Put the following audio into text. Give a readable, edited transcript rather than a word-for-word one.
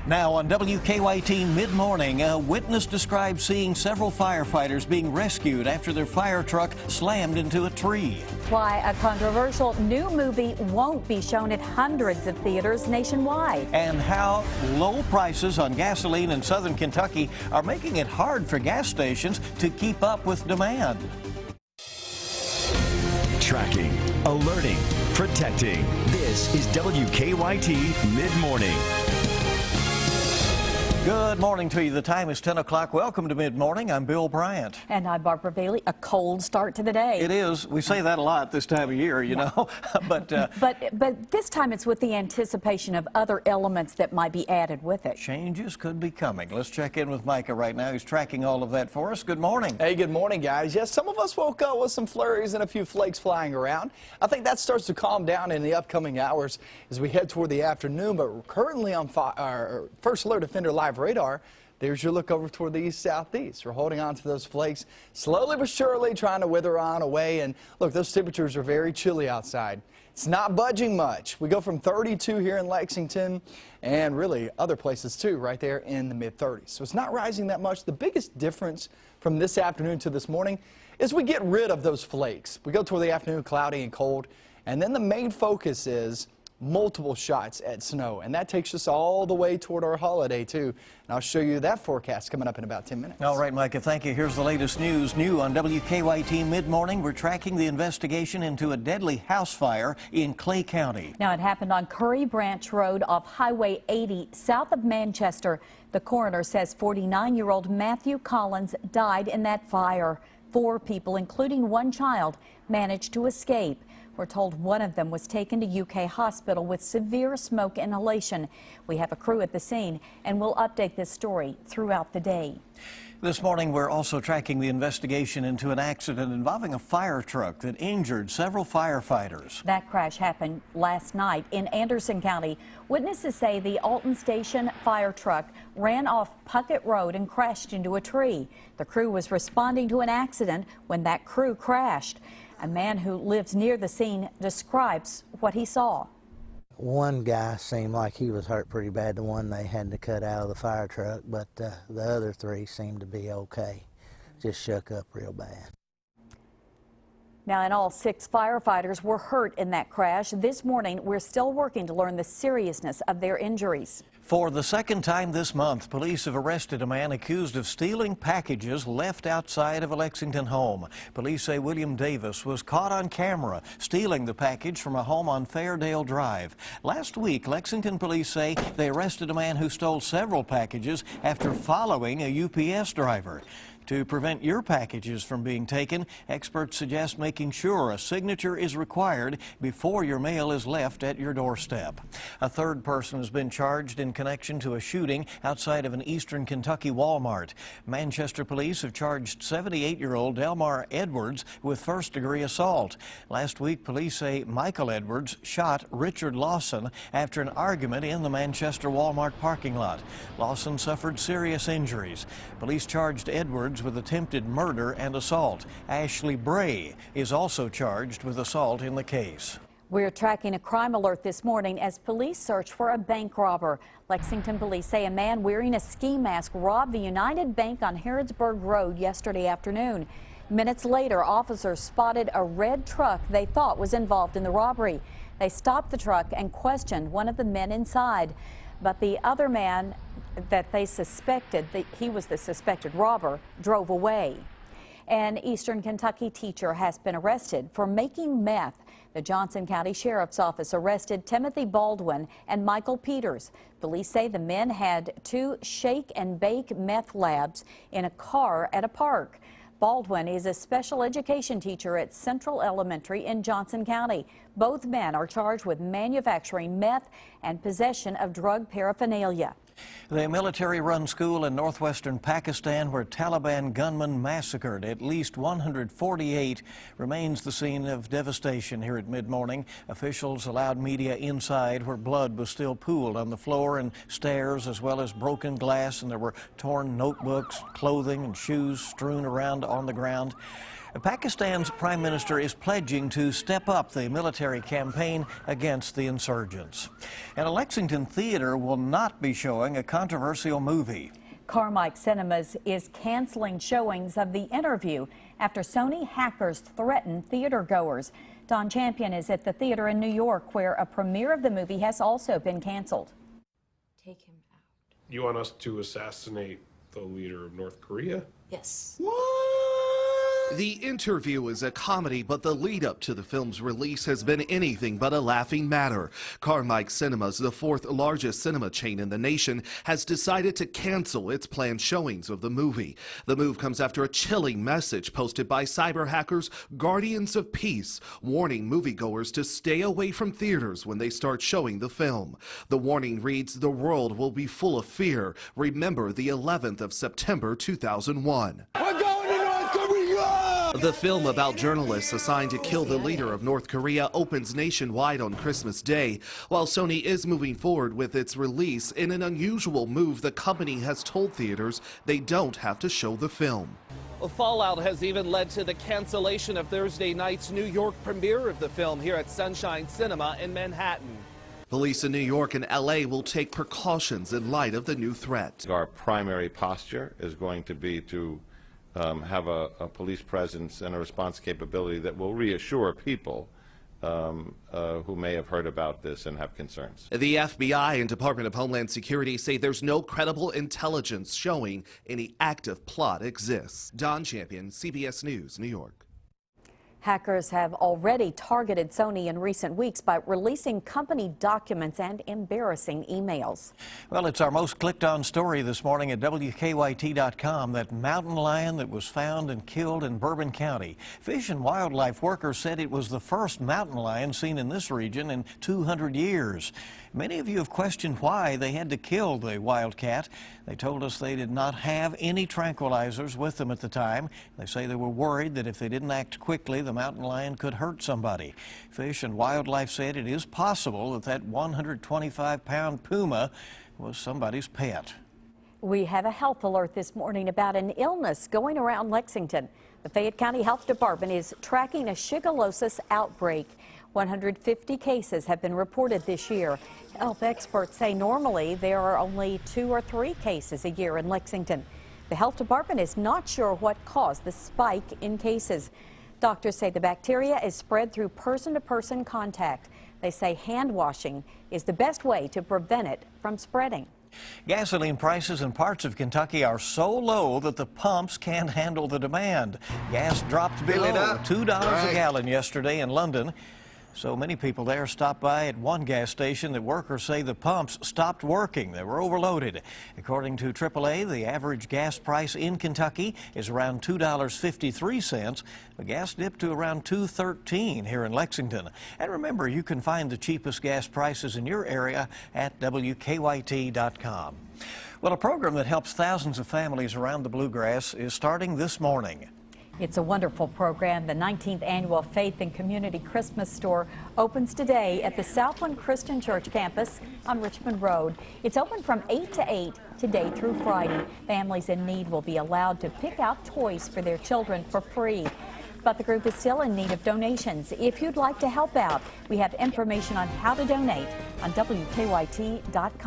Now on WKYT Mid-Morning, a witness describes seeing several firefighters being rescued after their fire truck slammed into a tree. Why a controversial new movie won't be shown at hundreds of theaters nationwide. And how low prices on gasoline in southern Kentucky are making it hard for gas stations to keep up with demand. Tracking, alerting, protecting. This is WKYT Mid-Morning. Good morning to you. The time is 10 o'clock. Welcome to Mid-Morning. I'm Bill Bryant. And I'm Barbara Bailey. A cold start to the day. It is. We say that a lot this time of year, you know. But this time it's with the anticipation of other elements that might be added with it. Changes could be coming. Let's check in with Micah right now. He's tracking all of that for us. Good morning. Hey, good morning, guys. Yes, some of us woke up with some flurries and a few flakes flying around. I think that starts to calm down in the upcoming hours as we head toward the afternoon. But currently on our First Alert Offender Live radar, there's your look over toward the east-southeast. We're holding on to those flakes slowly but surely, trying to wither on away. And look, those temperatures are very chilly outside. It's not budging much. We go from 32 here in Lexington and really other places too, right there in the mid-30s. So it's not rising that much. The biggest difference from this afternoon to this morning is we get rid of those flakes. We go toward the afternoon cloudy and cold, and then the main focus is multiple shots at snow, and that takes us all the way toward our holiday too. And I'll show you that forecast coming up in about 10 minutes. All right, Micah, thank you. Here's the latest news. New on WKYT Mid-Morning, we're tracking the investigation into a deadly house fire in Clay County. Now, it happened on Curry Branch Road off Highway 80 south of Manchester. The coroner says 49-year-old Matthew Collins died in that fire. 4 people, including 1 child, managed to escape. We're told one of them was taken to UK hospital with severe smoke inhalation. We have a crew at the scene, and we'll update this story throughout the day. This morning, we're also tracking the investigation into an accident involving a fire truck that injured several firefighters. That crash happened last night in Anderson County. Witnesses say the Alton Station fire truck ran off Puckett Road and crashed into a tree. The crew was responding to an accident when that crew crashed. A man who lives near the scene describes what he saw. One guy seemed like he was hurt pretty bad, the one they had to cut out of the fire truck, but the other 3 seemed to be okay. Just shook up real bad. Now, in all, 6 firefighters were hurt in that crash. This morning, we're still working to learn the seriousness of their injuries. For the second time this month, police have arrested a man accused of stealing packages left outside of a Lexington home. Police say William Davis was caught on camera stealing the package from a home on Fairdale Drive. Last week, Lexington police say they arrested a man who stole several packages after following a UPS driver. To prevent your packages from being taken, experts suggest making sure a signature is required before your mail is left at your doorstep. A 3rd person has been charged in connection to a shooting outside of an eastern Kentucky Walmart. Manchester police have charged 78-year-old Delmar Edwards with first-degree assault. Last week, police say Michael Edwards shot Richard Lawson after an argument in the Manchester Walmart parking lot. Lawson suffered serious injuries. Police charged Edwards with attempted murder and assault. Ashley Bray is also charged with assault in the case. We're tracking a crime alert this morning as police search for a bank robber. Lexington police say a man wearing a ski mask robbed the United Bank on Harrodsburg Road yesterday afternoon. Minutes later, officers spotted a red truck they thought was involved in the robbery. They stopped the truck and questioned one of the men inside, but the other man that they suspected that he was the suspected robber drove away. An Eastern Kentucky teacher has been arrested for making meth. The Johnson County Sheriff's Office arrested Timothy Baldwin and Michael Peters. Police say the men had 2 shake and bake meth labs in a car at a park. Baldwin is a special education teacher at Central Elementary in Johnson County. Both men are charged with manufacturing meth and possession of drug paraphernalia. The military-run school in northwestern Pakistan where Taliban gunmen massacred at least 148 remains the scene of devastation here at Mid-Morning. Officials allowed media inside where blood was still pooled on the floor and stairs, as well as broken glass, and there were torn notebooks, clothing and shoes strewn around on the ground. Pakistan's prime minister is pledging to step up the military campaign against the insurgents. And a Lexington theater will not be showing a controversial movie. Carmike Cinemas is canceling showings of The Interview after Sony hackers threatened theater goers. Don Champion is at the theater in New York, where a premiere of the movie has also been canceled. Take him out. You want us to assassinate the leader of North Korea? Yes. The Interview is a comedy, but the lead up to the film's release has been anything but a laughing matter. Carmike Cinemas, the fourth largest cinema chain in the nation, has decided to cancel its planned showings of the movie. The move comes after a chilling message posted by cyber hackers Guardians of Peace, warning moviegoers to stay away from theaters when they start showing the film. The warning reads, "The world will be full of fear. Remember the 11th of September 2001. The film about journalists assigned to kill the leader of North Korea opens nationwide on Christmas Day. While Sony is moving forward with its release, in an unusual move, the company has told theaters they don't have to show the film. Fallout has even led to the cancellation of Thursday night's New York premiere of the film here at Sunshine Cinema in Manhattan. Police in New York and LA will take precautions in light of the new threat. Our primary posture is going to be to have a police presence and a response capability that will reassure people who may have heard about this and have concerns. The FBI and Department of Homeland Security say there's no credible intelligence showing any active plot exists. Don Champion, CBS News, New York. Hackers have already targeted Sony in recent weeks by releasing company documents and embarrassing emails. Well, it's our most clicked on story this morning at WKYT.com, that mountain lion that was found and killed in Bourbon County. Fish and wildlife workers said it was the first mountain lion seen in this region in 200 years. Many of you have questioned why they had to kill the wildcat. They told us they did not have any tranquilizers with them at the time. They say they were worried that if they didn't act quickly, the mountain lion could hurt somebody. Fish and Wildlife said it is possible that that 125-pound puma was somebody's pet. We have a health alert this morning about an illness going around Lexington. The Fayette County Health Department is tracking a shigellosis outbreak. 150 cases have been reported this year. Health experts say normally there are only 2 or 3 cases a year in Lexington. The health department is not sure what caused the spike in cases. Doctors say the bacteria is spread through person-to-person contact. They say hand washing is the best way to prevent it from spreading. Gasoline prices in parts of Kentucky are so low that the pumps can't handle the demand. Gas dropped below $2 a gallon yesterday in London. So many people there stopped by at one gas station that workers say the pumps stopped working. They were overloaded. According to AAA, the average gas price in Kentucky is around $2.53. The gas dipped to around $2.13 here in Lexington. And remember, you can find the cheapest gas prices in your area at WKYT.com. Well, a program that helps thousands of families around the Bluegrass is starting this morning. It's a wonderful program. The 19th annual Faith and Community Christmas Store opens today at the Southland Christian Church campus on Richmond Road. It's open from 8 to 8 today through Friday. Families in need will be allowed to pick out toys for their children for free. But the group is still in need of donations. If you'd like to help out, we have information on how to donate on WKYT.com.